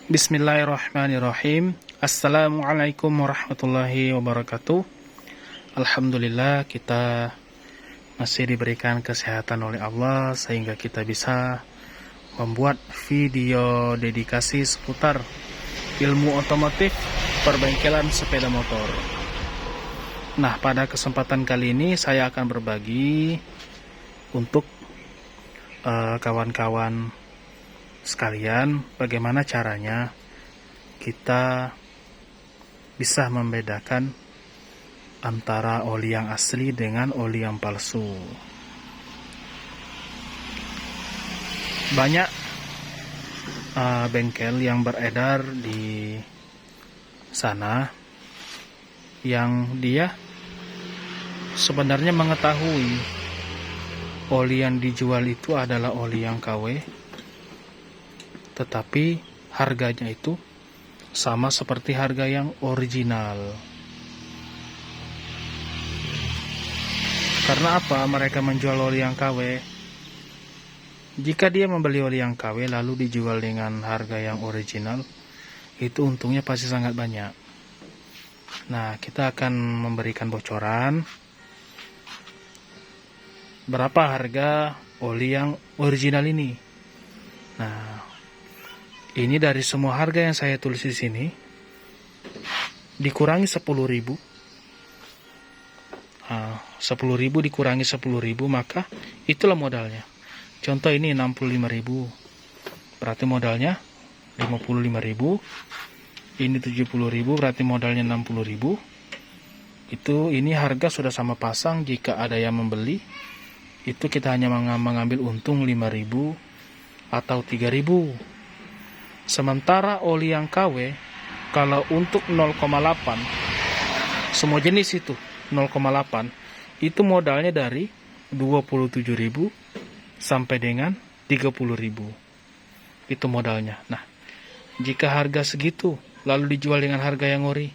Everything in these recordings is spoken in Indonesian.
Bismillahirrahmanirrahim. Assalamualaikum warahmatullahi wabarakatuh. Alhamdulillah kita masih diberikan kesehatan oleh Allah sehingga kita bisa membuat video dedikasi seputar ilmu otomotif perbengkelan sepeda motor. Nah, pada kesempatan kali ini saya akan berbagi untuk kawan-kawan sekalian bagaimana caranya kita bisa membedakan antara oli yang asli dengan oli yang palsu. Banyak bengkel yang beredar di sana yang dia sebenarnya mengetahui oli yang dijual itu adalah oli yang KW, tetapi harganya itu sama seperti harga yang original. Karena apa mereka menjual oli yang KW? Jika dia membeli oli yang KW lalu dijual dengan harga yang original, itu untungnya pasti sangat banyak. Nah, kita akan memberikan bocoran berapa harga oli yang original ini. Nah, ini dari semua harga yang saya tulis di sini dikurangi 10.000. 10.000 dikurangi 10.000, maka itulah modalnya. Contoh ini 65.000, berarti modalnya 55.000. Ini 70.000, berarti modalnya 60.000. Ini harga sudah sama pasang. Jika ada yang membeli, itu kita hanya mengambil untung 5.000 atau 3.000. Sementara oli yang KW, kalau untuk 0,8 semua jenis itu 0,8 itu modalnya dari 27.000 sampai dengan 30.000. Itu modalnya. Nah, jika harga segitu lalu dijual dengan harga yang ori,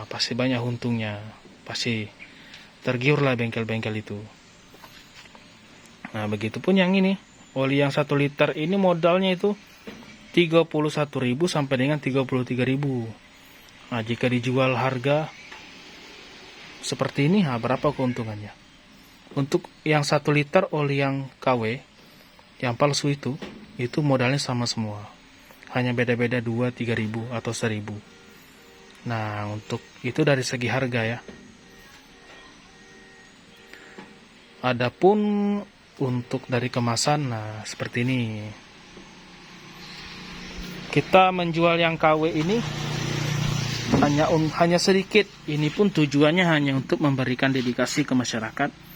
pasti banyak untungnya. Pasti tergiurlah bengkel-bengkel itu. Nah, begitupun yang ini, oli yang 1 liter ini modalnya itu 31.000 sampai dengan 33.000. Nah, jika dijual harga seperti ini, berapa keuntungannya? Untuk yang 1 liter oli yang KW, yang palsu itu modalnya sama semua. Hanya beda-beda 2-3.000 atau 1.000. Nah, untuk itu dari segi harga ya. Adapun untuk dari kemasan, nah seperti ini. Kita menjual yang KW ini hanya sedikit. Ini pun tujuannya hanya untuk memberikan dedikasi ke masyarakat.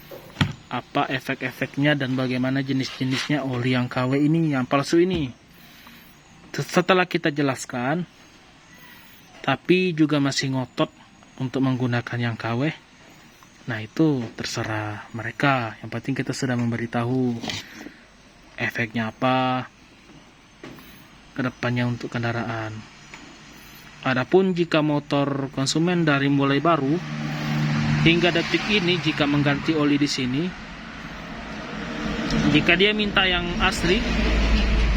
Apa efek-efeknya dan bagaimana jenis-jenisnya oli yang KW ini, yang palsu ini. Setelah kita jelaskan, tapi juga masih ngotot untuk menggunakan yang KW, nah itu terserah mereka. Yang penting kita sudah memberitahu efeknya apa kedepannya untuk kendaraan. Adapun jika motor konsumen dari mulai baru hingga detik ini, jika mengganti oli di sini, jika dia minta yang asli,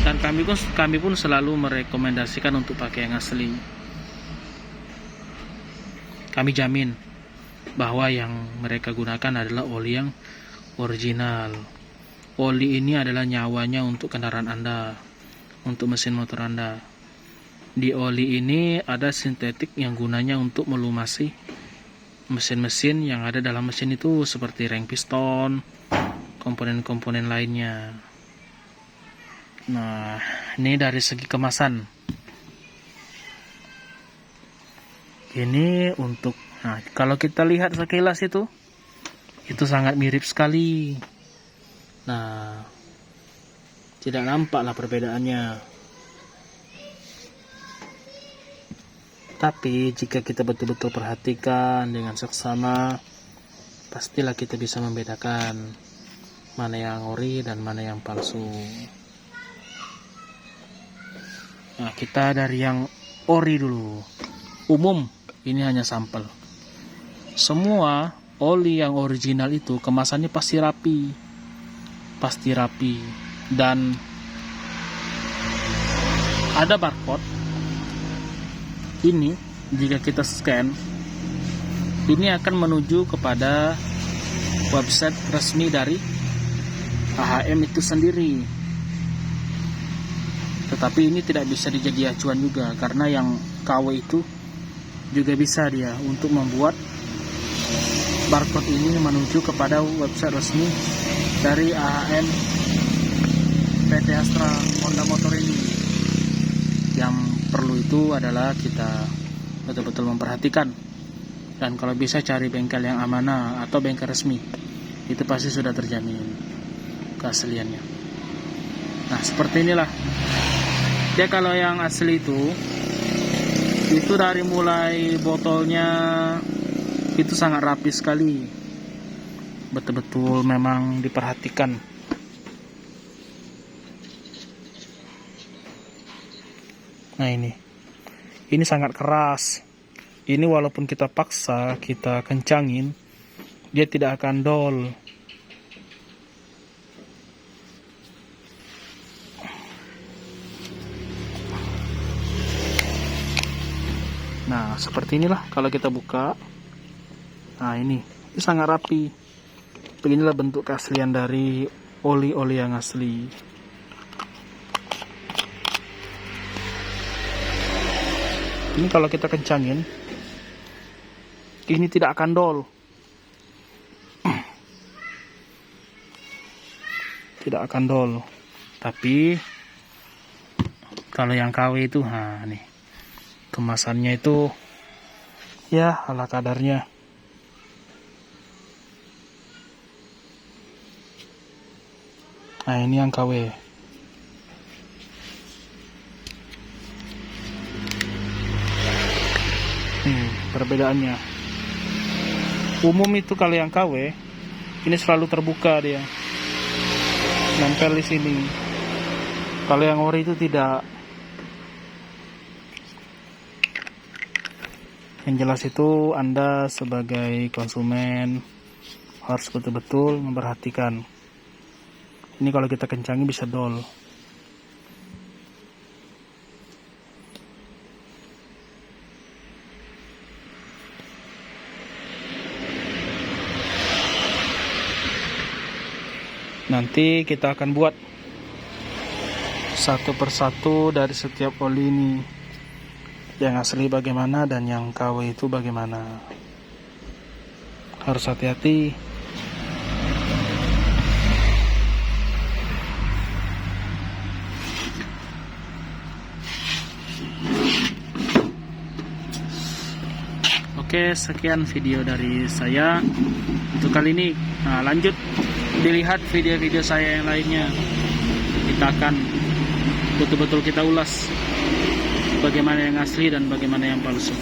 dan kami pun selalu merekomendasikan untuk pakai yang asli. Kami jamin bahwa yang mereka gunakan adalah oli yang original. Oli ini adalah nyawanya untuk kendaraan Anda, untuk mesin motor Anda. Di oli ini ada sintetik yang gunanya untuk melumasi mesin-mesin yang ada dalam mesin itu, seperti reng piston, komponen-komponen lainnya. Nah, ini dari segi kemasan. Ini untuk, nah kalau kita lihat sekilas itu sangat mirip sekali. Nah, tidak nampaklah perbedaannya. Tapi jika kita betul-betul perhatikan dengan seksama, pastilah kita bisa membedakan mana yang ori dan mana yang palsu. Nah, kita dari yang ori dulu. Umum, ini hanya sampel. Semua oli yang original itu kemasannya pasti rapi. Dan ada barcode ini. Jika kita scan, ini akan menuju kepada website resmi dari AHM itu sendiri. Tetapi ini tidak bisa dijadi acuan juga, karena yang KW itu juga bisa dia untuk membuat barcode ini menuju kepada website resmi dari AHM PT Astra Honda Motor ini. Yang perlu itu adalah kita betul-betul memperhatikan, dan kalau bisa cari bengkel yang amanah atau bengkel resmi, itu pasti sudah terjamin keasliannya. Nah, seperti inilah dia. Kalau yang asli itu dari mulai botolnya itu sangat rapi sekali, betul-betul memang diperhatikan. Nah, ini sangat keras. Ini walaupun kita paksa, kita kencangin, dia tidak akan dol. Nah, seperti inilah kalau kita buka. Nah, ini sangat rapi. Beginilah bentuk keaslian dari oli-oli yang asli. Ini kalau kita kencangin, ini tidak akan dol. Tidak akan dol. Tapi kalau yang KW itu, nah nih, kemasannya itu ya ala kadarnya. Nah, ini yang KW. Perbedaannya. Umum itu kalau yang KW ini selalu terbuka, dia nempel di sini. Kalau yang ori itu tidak. Yang jelas itu Anda sebagai konsumen harus betul-betul memperhatikan. Ini kalau kita kencangi bisa dol. Nanti kita akan buat satu persatu dari setiap oli ini, yang asli bagaimana dan yang KW itu bagaimana. Harus hati-hati. Oke, sekian video dari saya untuk kali ini. Nah, lanjut dilihat video-video saya yang lainnya. Kita akan betul-betul kita ulas bagaimana yang asli dan bagaimana yang palsu.